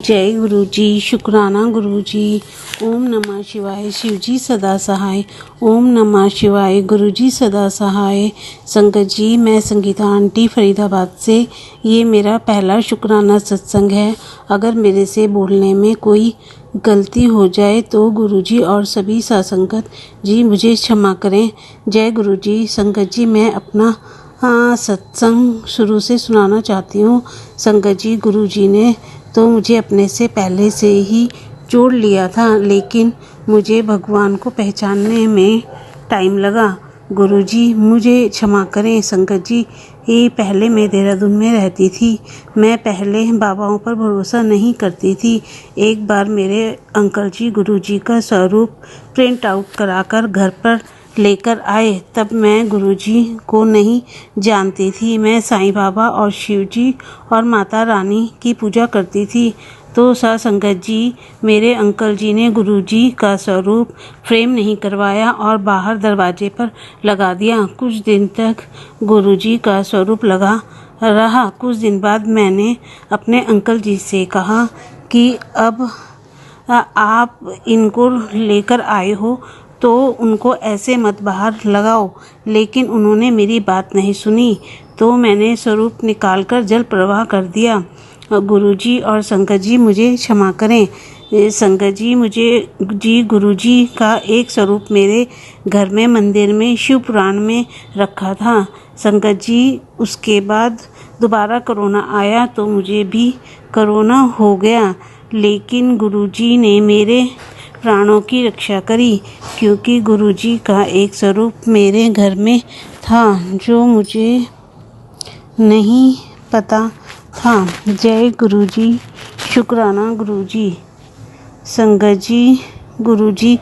जय गुरु जी। शुक्राना गुरु जी। ओम नमः शिवाय। शिव जी सदा सहाय। ओम नमः शिवाय। गुरु जी सदा सहाय। संगत जी, मैं संगीता आंटी फरीदाबाद से। ये मेरा पहला शुक्राना सत्संग है। अगर मेरे से बोलने में कोई गलती हो जाए तो गुरु जी और सभी सासंगत जी मुझे क्षमा करें। जय गुरु जी। संगत जी, मैं अपना सत्संग शुरू से सुनाना चाहती हूँ। संगत जी, गुरु जी ने तो मुझे अपने से पहले से ही जोड़ लिया था, लेकिन मुझे भगवान को पहचानने में टाइम लगा। गुरु जी मुझे क्षमा करें। संगत जी, ये पहले मैं देहरादून में रहती थी। मैं पहले बाबाओं पर भरोसा नहीं करती थी। एक बार मेरे अंकल जी गुरु जी का स्वरूप प्रिंट आउट कराकर घर पर लेकर आए। तब मैं गुरुजी को नहीं जानती थी। मैं साईं बाबा और शिव जी और माता रानी की पूजा करती थी। तो संगत जी, मेरे अंकल जी ने गुरुजी का स्वरूप फ्रेम नहीं करवाया और बाहर दरवाजे पर लगा दिया। कुछ दिन तक गुरुजी का स्वरूप लगा रहा। कुछ दिन बाद मैंने अपने अंकल जी से कहा कि अब आप इनको लेकर आए हो तो उनको ऐसे मत बाहर लगाओ। लेकिन उन्होंने मेरी बात नहीं सुनी, तो मैंने स्वरूप निकालकर जल प्रवाह कर दिया। गुरुजी और संगत जी मुझे क्षमा करें। संगत जी, गुरुजी का एक स्वरूप मेरे घर में मंदिर में शिव पुराण में रखा था। संगत जी, उसके बाद दोबारा कोरोना आया तो मुझे भी कोरोना हो गया, लेकिन गुरुजी ने मेरे प्राणों की रक्षा करी, क्योंकि गुरुजी का एक स्वरूप मेरे घर में था जो मुझे नहीं पता था। जय गुरुजी। शुक्राना गुरुजी। संगत जी, गुरुजी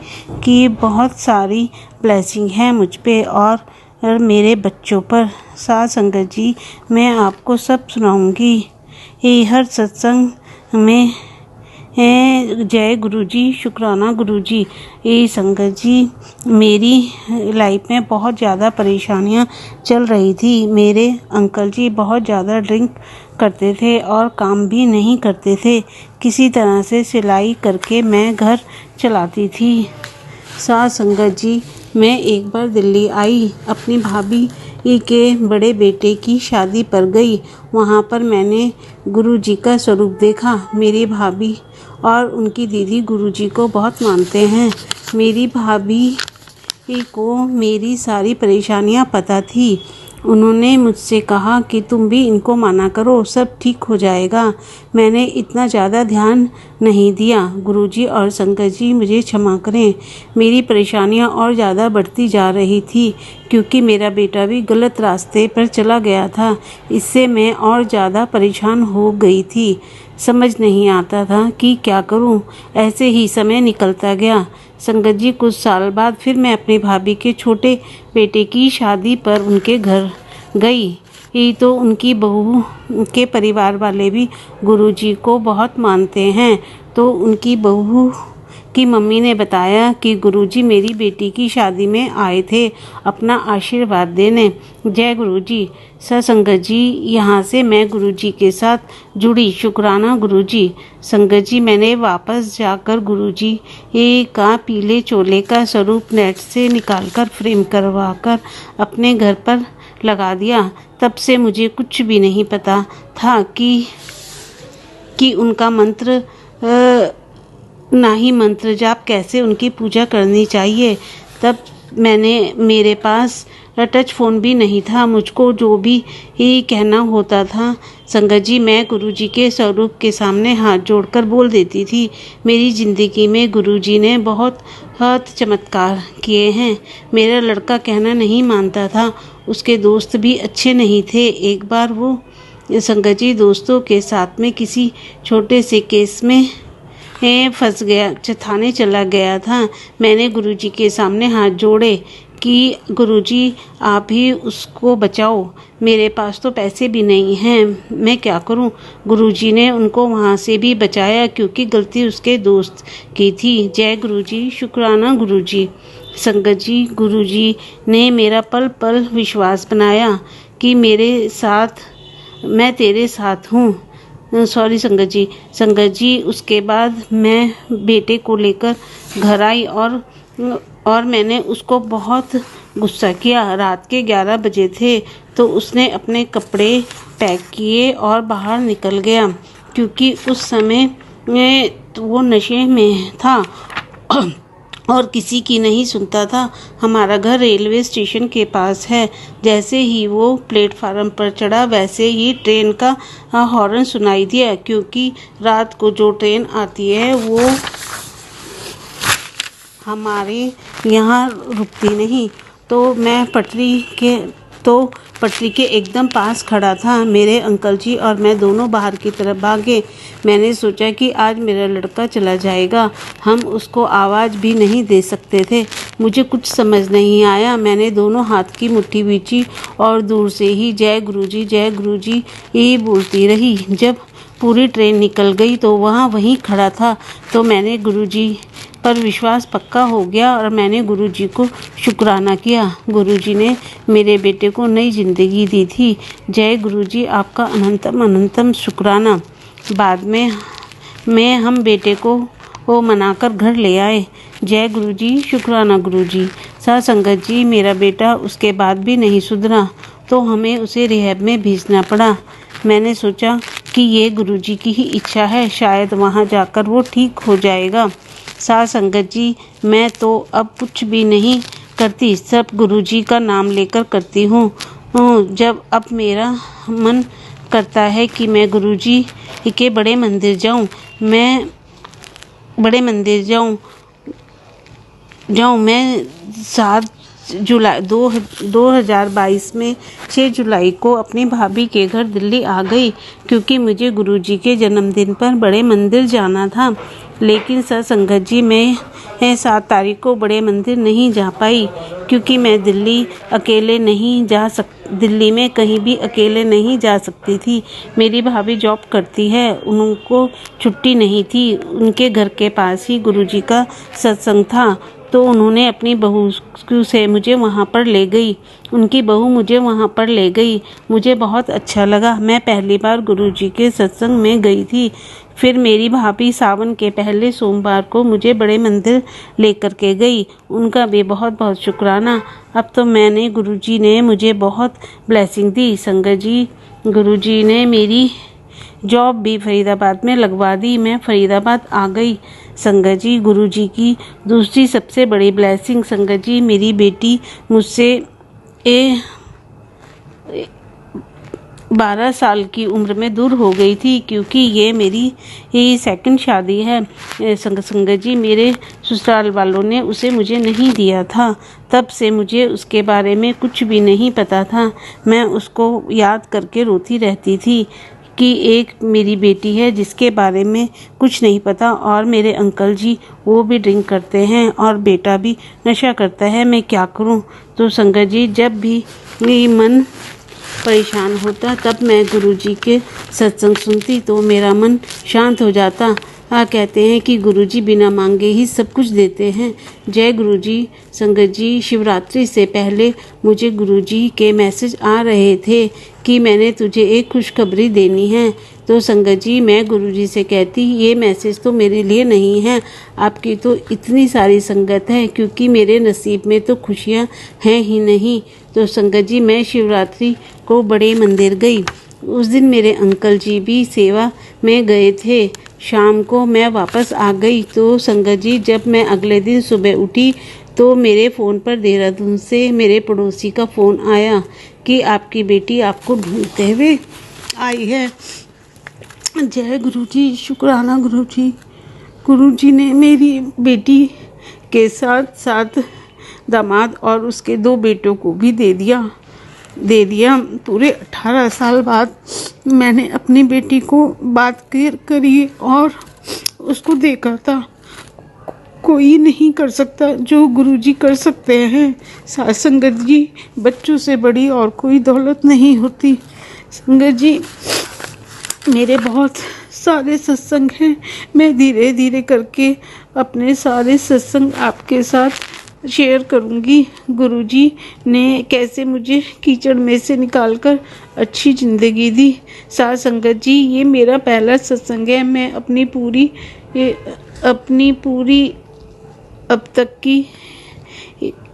की बहुत सारी ब्लेसिंग है मुझ पे और मेरे बच्चों पर। साथ संगत जी, मैं आपको सब सुनाऊंगी ये हर सत्संग में। जय गुरुजी। शुक्राना गुरुजी। ये संगत जी, मेरी लाइफ में बहुत ज़्यादा परेशानियां चल रही थी। मेरे अंकल जी बहुत ज़्यादा ड्रिंक करते थे और काम भी नहीं करते थे। किसी तरह से सिलाई करके मैं घर चलाती थी। साथ संगत जी, मैं एक बार दिल्ली आई। अपनी भाभी के बड़े बेटे की शादी पर गई। वहाँ पर मैंने गुरुजी का स्वरूप देखा। मेरी भाभी और उनकी दीदी गुरुजी को बहुत मानते हैं। मेरी भाभी को मेरी सारी परेशानियाँ पता थी। उन्होंने मुझसे कहा कि तुम भी इनको माना करो, सब ठीक हो जाएगा। मैंने इतना ज़्यादा ध्यान नहीं दिया। गुरुजी और संगत जी मुझे क्षमा करें। मेरी परेशानियां और ज़्यादा बढ़ती जा रही थी, क्योंकि मेरा बेटा भी गलत रास्ते पर चला गया था। इससे मैं और ज़्यादा परेशान हो गई थी। समझ नहीं आता था कि क्या करूं। ऐसे ही समय निकलता गया। संगत जी, कुछ साल बाद फिर मैं अपनी भाभी के छोटे बेटे की शादी पर उनके घर गई। ये तो उनकी बहू के परिवार वाले भी गुरुजी को बहुत मानते हैं। तो उनकी बहू की मम्मी ने बताया कि गुरुजी मेरी बेटी की शादी में आए थे अपना आशीर्वाद देने। जय गुरुजी। संगत जी, यहाँ से मैं गुरुजी के साथ जुड़ी। शुक्राना गुरुजी। संगत जी, मैंने वापस जाकर गुरुजी का पीले चोले का स्वरूप नेट से निकालकर फ्रेम करवाकर अपने घर पर लगा दिया। तब से मुझे कुछ भी नहीं पता था कि उनका मंत्र ना ही मंत्र जाप कैसे उनकी पूजा करनी चाहिए। तब मेरे पास टच फ़ोन भी नहीं था। मुझको जो भी ही कहना होता था, संगत जी, मैं गुरुजी के स्वरूप के सामने हाथ जोड़कर बोल देती थी। मेरी ज़िंदगी में गुरुजी ने बहुत चमत्कार किए हैं। मेरा लड़का कहना नहीं मानता था। उसके दोस्त भी अच्छे नहीं थे। एक बार वो संगत जी दोस्तों के साथ में किसी छोटे से केस में फंस गया, थाने चला गया था। मैंने गुरुजी के सामने हाथ जोड़े कि गुरुजी आप ही उसको बचाओ। मेरे पास तो पैसे भी नहीं हैं, मैं क्या करूं। गुरुजी ने उनको वहां से भी बचाया, क्योंकि गलती उसके दोस्त की थी। जय गुरुजी। शुक्राना गुरुजी। संगत जी, गुरुजी ने मेरा पल पल विश्वास बनाया कि मैं तेरे साथ हूँ। सॉरी संगत जी उसके बाद मैं बेटे को लेकर घर आई और मैंने उसको बहुत गुस्सा किया। रात के 11 बजे थे तो उसने अपने कपड़े पैक किए और बाहर निकल गया, क्योंकि उस समय वो नशे में था और किसी की नहीं सुनता था। हमारा घर रेलवे स्टेशन के पास है। जैसे ही वो प्लेटफार्म पर चढ़ा वैसे ही ट्रेन का हॉर्न सुनाई दिया, क्योंकि रात को जो ट्रेन आती है वो हमारे यहाँ रुकती नहीं। तो मैं पटरी के एकदम पास खड़ा था। मेरे अंकल जी और मैं दोनों बाहर की तरफ भागे। मैंने सोचा कि आज मेरा लड़का चला जाएगा। हम उसको आवाज़ भी नहीं दे सकते थे। मुझे कुछ समझ नहीं आया। मैंने दोनों हाथ की मुट्ठी बींची और दूर से ही जय गुरुजी ये बोलती रही। जब पूरी ट्रेन निकल गई तो वहीं खड़ा था तो मैंने गुरुजी पर विश्वास पक्का हो गया और मैंने गुरुजी को शुक्राना किया। गुरुजी ने मेरे बेटे को नई जिंदगी दी थी। जय गुरुजी, आपका अनंतम शुक्राना। बाद में हम बेटे को मनाकर घर ले आए। जय गुरुजी, शुक्राना गुरुजी। साथ संगत जी, मेरा बेटा उसके बाद भी नहीं सुधरा तो हमें उसे रिहैब में भेजना पड़ा। मैंने सोचा कि ये गुरुजी की ही इच्छा है, शायद वहाँ जाकर वो ठीक हो जाएगा। साथ संगत जी, मैं तो अब कुछ भी नहीं करती, सब गुरुजी का नाम लेकर करती हूँ। जब अब मेरा मन करता है कि मैं गुरुजी के बड़े मंदिर जाऊँ, मैं 7 जुलाई 2022 में 6 जुलाई को अपनी भाभी के घर दिल्ली आ गई, क्योंकि मुझे गुरुजी के जन्मदिन पर बड़े मंदिर जाना था। लेकिन संगत जी, मैं 7 तारीख को बड़े मंदिर नहीं जा पाई, क्योंकि मैं दिल्ली में कहीं भी अकेले नहीं जा सकती थी। मेरी भाभी जॉब करती है, उनको छुट्टी नहीं थी। उनके घर के पास ही गुरुजी का सत्संग था, तो उन्होंने अपनी बहू से मुझे वहाँ पर ले गई। उनकी बहू मुझे वहाँ पर ले गई। मुझे बहुत अच्छा लगा। मैं पहली बार गुरुजी के सत्संग में गई थी। फिर मेरी भाभी सावन के पहले सोमवार को मुझे बड़े मंदिर लेकर के गई। उनका भी बहुत बहुत शुक्राना। अब तो गुरुजी ने मुझे बहुत ब्लेसिंग दी। संगत जी, गुरुजी ने मेरी जॉब भी फरीदाबाद में लगवा दी। मैं फरीदाबाद आ गई। संगत जी, गुरुजी की दूसरी सबसे बड़ी ब्लेसिंग संगत जी, मेरी बेटी मुझसे 12 साल की उम्र में दूर हो गई थी, क्योंकि ये मेरी सेकंड शादी है। संगत जी, मेरे ससुराल वालों ने उसे मुझे नहीं दिया था। तब से मुझे उसके बारे में कुछ भी नहीं पता था। मैं उसको याद करके रोती रहती थी कि एक मेरी बेटी है जिसके बारे में कुछ नहीं पता। और मेरे अंकल जी, वो भी ड्रिंक करते हैं और बेटा भी नशा करता है। मैं क्या करूं? तो संगत जी, जब भी मन परेशान होता तब मैं गुरुजी के सत्संग सुनती तो मेरा मन शांत हो जाता। कहते हैं कि गुरुजी बिना मांगे ही सब कुछ देते हैं। जय गुरुजी। संगत जी, शिवरात्रि से पहले मुझे गुरुजी के मैसेज आ रहे थे कि मैंने तुझे एक खुशखबरी देनी है। तो संगत जी, मैं गुरुजी से कहती, ये मैसेज तो मेरे लिए नहीं है, आपकी तो इतनी सारी संगत है, क्योंकि मेरे नसीब में तो खुशियाँ हैं ही नहीं। तो संगत जी, मैं शिवरात्रि को बड़े मंदिर गई। उस दिन मेरे अंकल जी भी सेवा में गए थे। शाम को मैं वापस आ गई। तो संगत जी, जब मैं अगले दिन सुबह उठी तो मेरे फ़ोन पर देहरादून से मेरे पड़ोसी का फ़ोन आया कि आपकी बेटी आपको ढूंढते हुए आई है। जय गुरुजी, शुक्राना गुरुजी। गुरुजी ने मेरी बेटी के साथ साथ दामाद और उसके 2 बेटों को भी दे दिया। पूरे 18 साल बाद मैंने अपनी बेटी को बात करी और उसको देखा था। कोई नहीं कर सकता जो गुरुजी कर सकते हैं। साथ संगत जी, बच्चों से बड़ी और कोई दौलत नहीं होती। संगत जी, मेरे बहुत सारे सत्संग हैं। मैं धीरे धीरे करके अपने सारे सत्संग आपके साथ शेयर करूंगी। गुरुजी ने कैसे मुझे कीचड़ में से निकालकर अच्छी ज़िंदगी दी। साथ संगत जी, ये मेरा पहला सत्संग है। मैं अपनी पूरी अब तक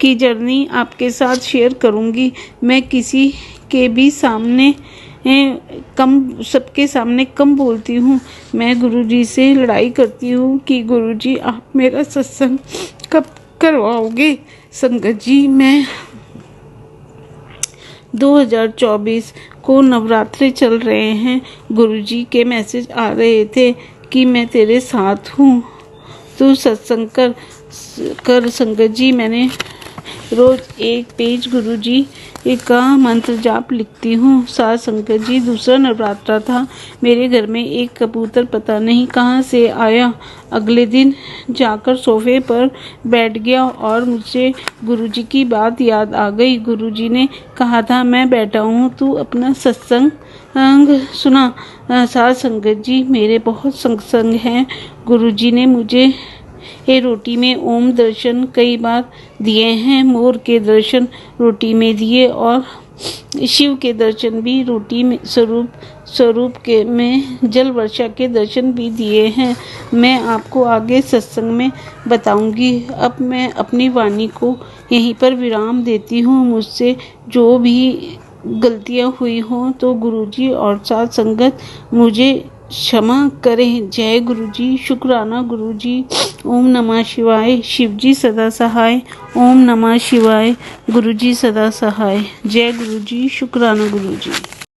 की जर्नी आपके साथ शेयर करूंगी। मैं किसी के भी सामने सबके सामने कम बोलती हूँ। मैं गुरुजी से लड़ाई करती हूँ कि गुरुजी आप मेरा सत्संग कब करवाओगे। संगत जी, मैं 2024 को नवरात्रे चल रहे हैं। गुरुजी के मैसेज आ रहे थे कि मैं तेरे साथ हूँ, तू सत्संग कर। संगत जी, मैंने रोज एक पेज गुरुजी का मंत्र जाप लिखती हूँ। साथ संगत जी, दूसरा नवरात्रा था। मेरे घर में एक कबूतर पता नहीं कहाँ से आया। अगले दिन जाकर सोफे पर बैठ गया और मुझे गुरुजी की बात याद आ गई। गुरुजी ने कहा था, मैं बैठा हूँ, तू अपना सत्संग सुना। साथ संगत जी, मेरे बहुत सत्संग हैं। गुरुजी ने मुझे रोटी में ओम दर्शन कई बार दिए हैं। मोर के दर्शन रोटी में दिए और शिव के दर्शन भी रोटी में स्वरूप के में जल वर्षा के दर्शन भी दिए हैं। मैं आपको आगे सत्संग में बताऊंगी। अब मैं अपनी वाणी को यहीं पर विराम देती हूँ। मुझसे जो भी गलतियाँ हुई हों तो गुरुजी और साथ संगत मुझे क्षमा करें। जय गुरुजी। शुक्राना गुरुजी। ओम नमः शिवाय। शिवजी सदा सहाय। ओम नमः शिवाय। गुरुजी सदा सहाय। जय गुरुजी। शुक्राना गुरुजी।